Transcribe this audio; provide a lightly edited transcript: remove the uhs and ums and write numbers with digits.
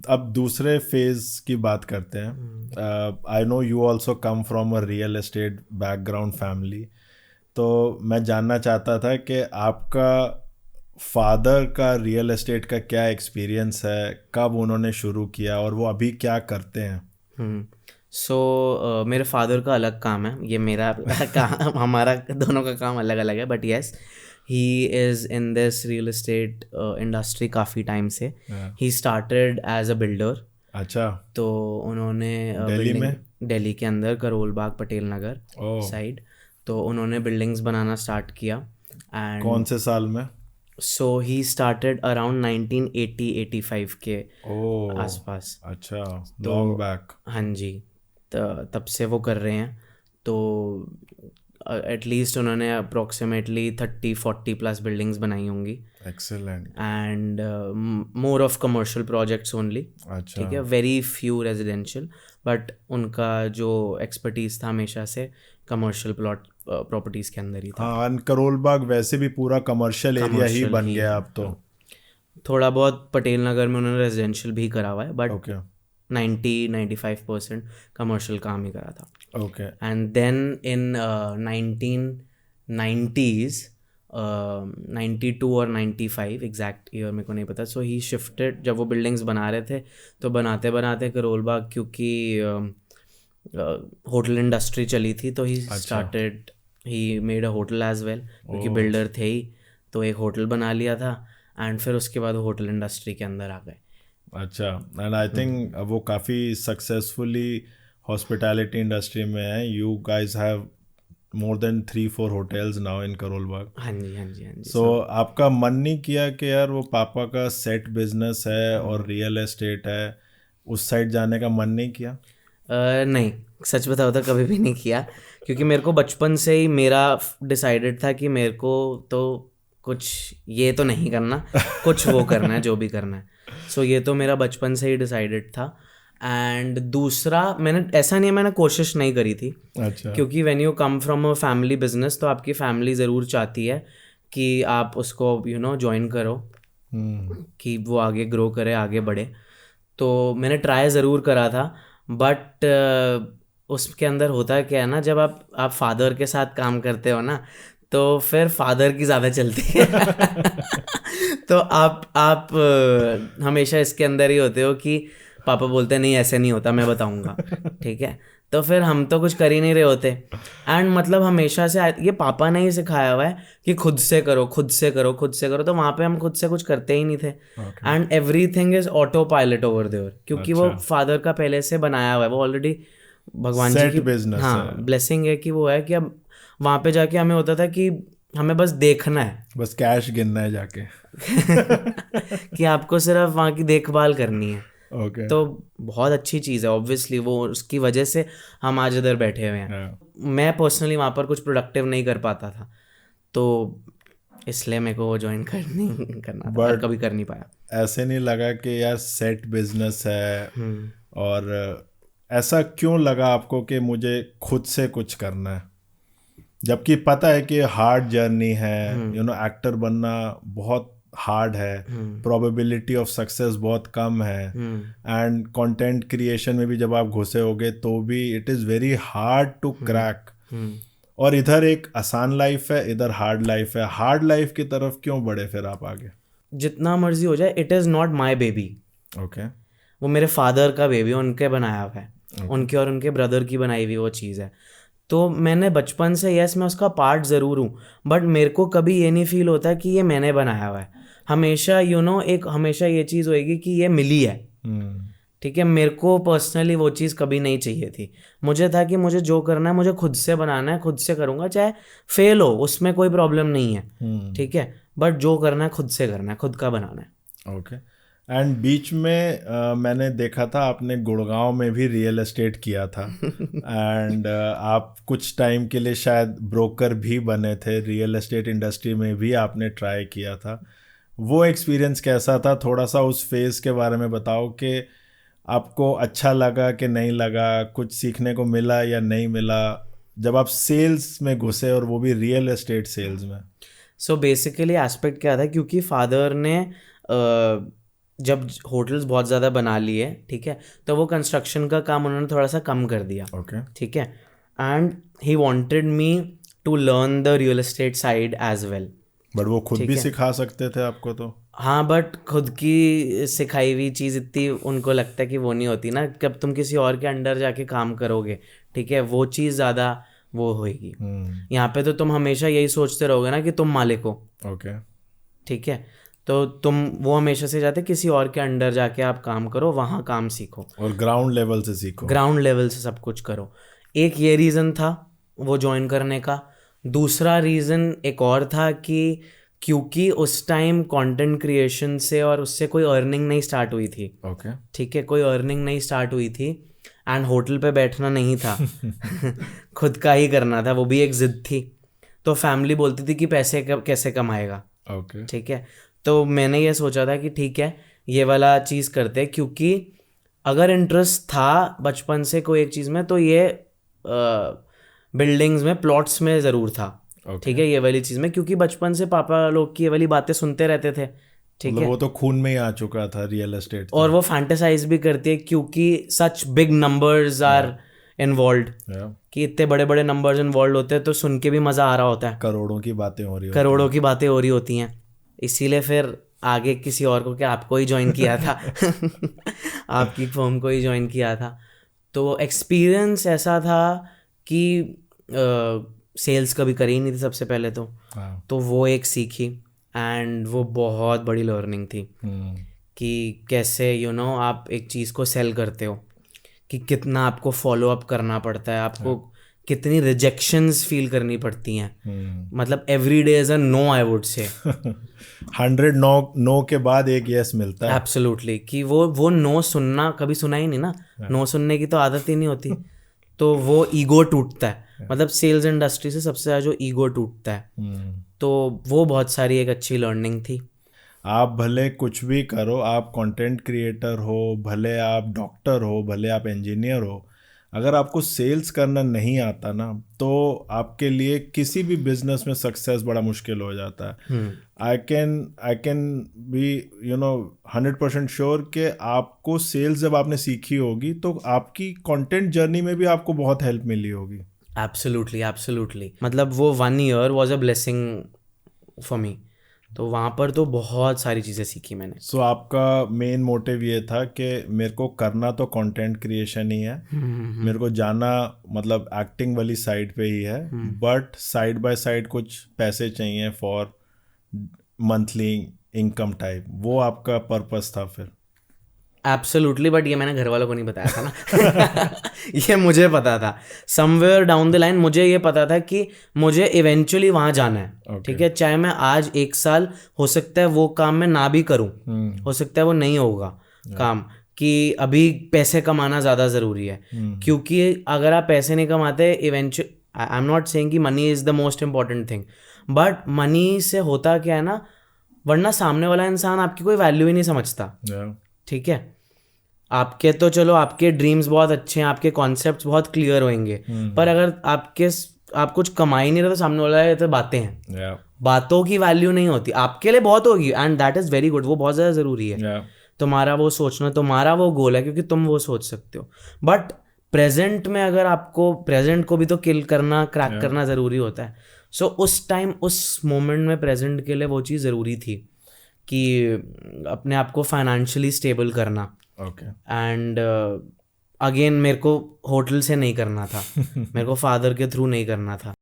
अब दूसरे फेज की बात करते हैं। I know you also come from a real estate background family, तो मैं जानना चाहता था कि आपका फादर का रियल एस्टेट का क्या एक्सपीरियंस है, कब उन्होंने शुरू किया और वो अभी क्या करते हैं। सो मेरे फादर का अलग काम है, ये मेरा काम, हमारा दोनों का काम अलग अलग है, but yes he is in this real estate industry काफ़ी टाइम से. हाँ, he started as a builder. अच्छा। तो उन्होंने दिल्ली बिल्डिंग में? दिल्ली के अंदर करोल बाग पटेल नगर ओह, साइड. तो उन्होंने बिल्डिंग्स बनाना स्टार्ट किया. कौन एंड से साल में? सो ही स्टार्टेड अराउंड 1980-85 के ओह, आसपास. अच्छा, तो लॉन्ग बैक। हाँ जी, तब से वो कर रहे हैं. तो एटलीस्ट उन्होंने अप्रोक्सीमेटली 30-40 प्लस बिल्डिंग्स बनाई होंगी. Excellent. And more of commercial projects only. अच्छा। ठीक है, वेरी फ्यू रेजिडेंशियल. बट उनका जो एक्सपर्टीज़ था हमेशा से कमर्शियल प्लॉट प्रॉपर्टीज़ के अंदर ही था. हाँ, करोल बाग वैसे भी पूरा कमर्शियल एरिया ही कमर्शियल बन ही गया है, अब तो। हाँ. थोड़ा बहुत पटेल नगर में उन्होंने रेजिडेंशियल भी करा हुआ है, बट ओके। 90-95% कमर्शियल काम ही करा था. Okay. And then in 1990s, 92 और 95 एग्जैक्ट ईयर मेरे को नहीं पता. सो ही शिफ्टेड, जब वो बिल्डिंग्स बना रहे थे तो बनाते बनाते करोल बाग, क्योंकि होटल इंडस्ट्री चली थी, तो ही अच्छा। Started, he made a hotel as well, क्योंकि ओह, बिल्डर थे ही. तो एक होटल बना लिया था. एंड फिर उसके बाद होटल इंडस्ट्री के अंदर आ गए. अच्छा। एंड आई थिंक वो काफ़ी सक्सेसफुली हॉस्पिटैलिटी इंडस्ट्री में है। You guys have more than 3-4 hotels now in Karol Bagh. हाँ जी, हाँ जी, हाँ जी. सो आपका मन नहीं किया कि यार वो पापा का सेट बिजनेस है और रियल एस्टेट है, उस साइड जाने का मन नहीं किया? नहीं, सच बताओ तो कभी भी नहीं किया. क्योंकि मेरे को बचपन से ही मेरा डिसाइडेड था कि मेरे को तो कुछ ये तो नहीं करना, कुछ वो करना है जो भी करना है. सो ये तो मेरा बचपन से ही डिसाइडेड था. एंड दूसरा, मैंने ऐसा नहीं है मैंने कोशिश नहीं करी थी. अच्छा। क्योंकि when you come from a family business, तो आपकी फैमिली ज़रूर चाहती है कि आप उसको ज्वाइन करो, हम्म। कि वो आगे ग्रो करे, आगे बढ़े. तो मैंने ट्राई ज़रूर करा था. बट उसके अंदर होता क्या है ना, जब आप फादर के साथ काम करते हो ना, तो फिर फादर की ज़्यादा चलती है. तो आप हमेशा इसके अंदर ही होते हो कि पापा बोलते हैं नहीं ऐसे नहीं होता, मैं बताऊंगा. ठीक है. तो फिर हम तो कुछ कर ही नहीं रहे होते. एंड मतलब हमेशा से ये पापा ने ही सिखाया हुआ है कि खुद से करो, खुद से करो, खुद से करो. तो वहाँ पे हम खुद से कुछ करते ही नहीं थे. Okay. And everything is autopilot over there, क्योंकि वो अच्छा, फादर का पहले से बनाया हुआ है, वो ऑलरेडी भगवान जी की, सेट बिजनेस है। हाँ, ब्लेसिंग है कि वो है कि अब वहाँ पे जाके हमें होता था कि हमें बस देखना है. बस कैश गिनना है जाके। कि आपको सिर्फ वहाँ की देखभाल करनी है. ओके। तो बहुत अच्छी चीज़ है, ऑब्वियसली वो उसकी वजह से हम आज इधर बैठे हुए हैं. हाँ, मैं पर्सनली वहाँ पर कुछ प्रोडक्टिव नहीं कर पाता था, तो इसलिए मेरे को वो ज्वाइन करना था, पर बट कभी कर नहीं पाया. ऐसे नहीं लगा कि यार सेट बिजनेस है, हम्म. और ऐसा क्यों लगा आपको कि मुझे खुद से कुछ करना है, जबकि पता है कि हार्ड जर्नी है, एक्टर बनना बहुत हार्ड है, प्रोबेबिलिटी ऑफ सक्सेस बहुत कम है, एंड कंटेंट क्रिएशन में भी जब आप घुसे होगे तो भी it is very hard to crack. और इधर एक आसान लाइफ है, इधर हार्ड लाइफ है। हार्ड लाइफ की तरफ क्यों बढ़े फिर आप आगे? जितना मर्जी हो जाए, it is not my baby. Okay. वो मेरे फादर का बेबी, उनके बनाया हुआ है. ओके। उनके और उनके ब्रदर की बनाई हुई वो चीज़ है. तो मैंने बचपन से, यस मैं उसका पार्ट ज़रूर हूँ, बट मेरे को कभी ये नहीं फील होता कि ये मैंने बनाया हुआ है. हमेशा एक हमेशा ये चीज़ होएगी कि ये मिली है. हम्म। ठीक है, मेरे को पर्सनली वो चीज़ कभी नहीं चाहिए थी. मुझे था कि मुझे जो करना है मुझे खुद से बनाना है, खुद से करूँगा, चाहे फेल हो उसमें कोई प्रॉब्लम नहीं है. ठीक है, बट जो करना है खुद से करना है, खुद का बनाना है. ओके। एंड बीच में मैंने देखा था आपने गुड़गांव में भी रियल एस्टेट किया था, एंड आप कुछ टाइम के लिए शायद ब्रोकर भी बने थे, रियल एस्टेट इंडस्ट्री में भी आपने ट्राई किया था। वो एक्सपीरियंस कैसा था? थोड़ा सा उस फेज़ के बारे में बताओ कि आपको अच्छा लगा कि नहीं लगा, कुछ सीखने को मिला या नहीं मिला जब आप सेल्स में घुसे, और वो भी रियल एस्टेट सेल्स में। सो बेसिकली एस्पेक्ट क्या था, क्योंकि फादर ने जब होटल्स बहुत ज़्यादा बना लिए, ठीक है, तो वो कंस्ट्रक्शन का काम उन्होंने थोड़ा सा कम कर दिया, ओके, ठीक है, and he wanted me to learn the real estate side as well. But वो खुद ठीक भी है। सिखा सकते थे आपको तो? हाँ, बट खुद की सिखाई हुई चीज़ इतनी उनको लगता है कि वो नहीं होती ना, कब तुम किसी और के अंडर जाके काम करोगे, ठीक है, वो चीज़ ज़्यादा वो होएगी। यहाँ पे तो तुम हमेशा यही सोचते रहोगे ना कि तुम मालिक हो, ओके, ठीक है, तो तुम वो हमेशा से जाते किसी और के अंडर जाके आप काम करो, वहाँ काम सीखो, और ग्राउंड लेवल से सीखो। ग्राउंड लेवल से सब कुछ करो। एक ये रीज़न था वो ज्वाइन करने का। दूसरा रीज़न एक और था कि क्योंकि उस टाइम कंटेंट क्रिएशन से और उससे कोई अर्निंग नहीं स्टार्ट हुई थी, ओके, ठीक है, कोई अर्निंग नहीं स्टार्ट हुई थी, एंड होटल पे बैठना नहीं था खुद का ही करना था, वो भी एक ज़िद थी। तो फैमिली बोलती थी कि पैसे कैसे कमाएगा, ओके, ठीक है, तो मैंने ये सोचा था कि ठीक है ये वाला चीज़ करते हैं, क्योंकि अगर इंटरेस्ट था बचपन से कोई एक चीज़ में तो ये बिल्डिंग्स में प्लॉट्स में ज़रूर था, ठीक है, ये वाली चीज़ में, क्योंकि बचपन से पापा लोग की ये वाली बातें सुनते रहते थे, ठीक मतलब है, वो तो खून में ही आ चुका था रियल एस्टेट। और वो फैंटेसाइज भी करती है क्योंकि such big numbers are involve, कि इतने बड़े बड़े नंबर्स इन्वॉल्व होते हैं, तो सुन के भी मज़ा आ रहा होता है, करोड़ों की बातें हो रही होती करोड़ों की बातें हो रही होती हैं। इसीलिए फिर आगे किसी और को, क्या आपको ही ज्वाइन किया था आपकी फर्म को ही ज्वाइन किया था। तो एक्सपीरियंस ऐसा था कि सेल्स कभी करी ही नहीं थी सबसे पहले तो वो एक सीखी, एंड वो बहुत बड़ी लर्निंग थी कि कैसे आप एक चीज़ को सेल करते हो, कि कितना आपको फॉलो अप करना पड़ता है, आपको कितनी रिजेक्शंस फील करनी पड़ती हैं, मतलब every day is a no, I would say 100 no के बाद एक यस मिलता है। एब्सोल्युटली, कि वो नो सुनना कभी सुना ही नहीं ना, नो सुनने की तो आदत ही नहीं होती, तो वो ईगो टूटता है, मतलब सेल्स इंडस्ट्री से सबसे ज़्यादा जो ईगो टूटता है, तो वो बहुत सारी एक अच्छी लर्निंग थी। आप भले कुछ भी करो, आप कंटेंट क्रिएटर हो, भले आप डॉक्टर हो, भले आप इंजीनियर हो, अगर आपको सेल्स करना नहीं आता ना तो आपके लिए किसी भी बिजनेस में सक्सेस बड़ा मुश्किल हो जाता है। आई कैन बी 100% श्योर कि आपको सेल्स जब आपने सीखी होगी तो आपकी कंटेंट जर्नी में भी आपको बहुत हेल्प मिली होगी। एब्सोल्युटली, मतलब वो 1 year was a blessing for me, तो वहाँ पर तो बहुत सारी चीज़ें सीखी मैंने। सो आपका मेन मोटिव ये था कि मेरे को करना तो कंटेंट क्रिएशन ही है, मेरे को जाना मतलब एक्टिंग वाली साइड पे ही है, बट साइड बाय साइड कुछ पैसे चाहिए फॉर मंथली इनकम टाइप, वो आपका पर्पस था फिर? एब्सोल्युटली, बट ये मैंने घर वालों को नहीं बताया था ना ये मुझे पता था, समवेयर डाउन द लाइन मुझे ये पता था कि मुझे इवेंचुअली वहाँ जाना है, ठीक है, चाहे मैं आज 1 साल हो सकता है वो काम मैं ना भी करूँ, हो सकता है वो नहीं होगा काम, कि अभी पैसे कमाना ज़्यादा ज़रूरी है, क्योंकि अगर आप पैसे नहीं कमाते eventually, I am not saying कि money is the most important thing, but money से होता क्या है ना, वरना सामने वाला इंसान आपकी कोई वैल्यू ही नहीं समझता, ठीक है, आपके तो चलो आपके ड्रीम्स बहुत अच्छे हैं, आपके कॉन्सेप्ट्स बहुत क्लियर होंगे, पर अगर आप कुछ कमा ही नहीं रहे तो सामने वाला है तो बातें हैं, बातों की वैल्यू नहीं होती, आपके लिए बहुत होगी and that is very good, वो बहुत ज़्यादा ज़रूरी है, तुम्हारा वो सोचना, तुम्हारा वो गोल है, क्योंकि तुम वो सोच सकते हो, बट प्रेजेंट में अगर आपको प्रेजेंट को भी तो किल करना, क्रैक करना ज़रूरी होता है। सो उस टाइम, उस मोमेंट में प्रेजेंट के लिए वो चीज़ ज़रूरी थी कि अपने आप को फाइनेंशियली स्टेबल करना, एंड अगेन मेरे को होटल से नहीं करना था मेरे को फादर के थ्रू नहीं करना था।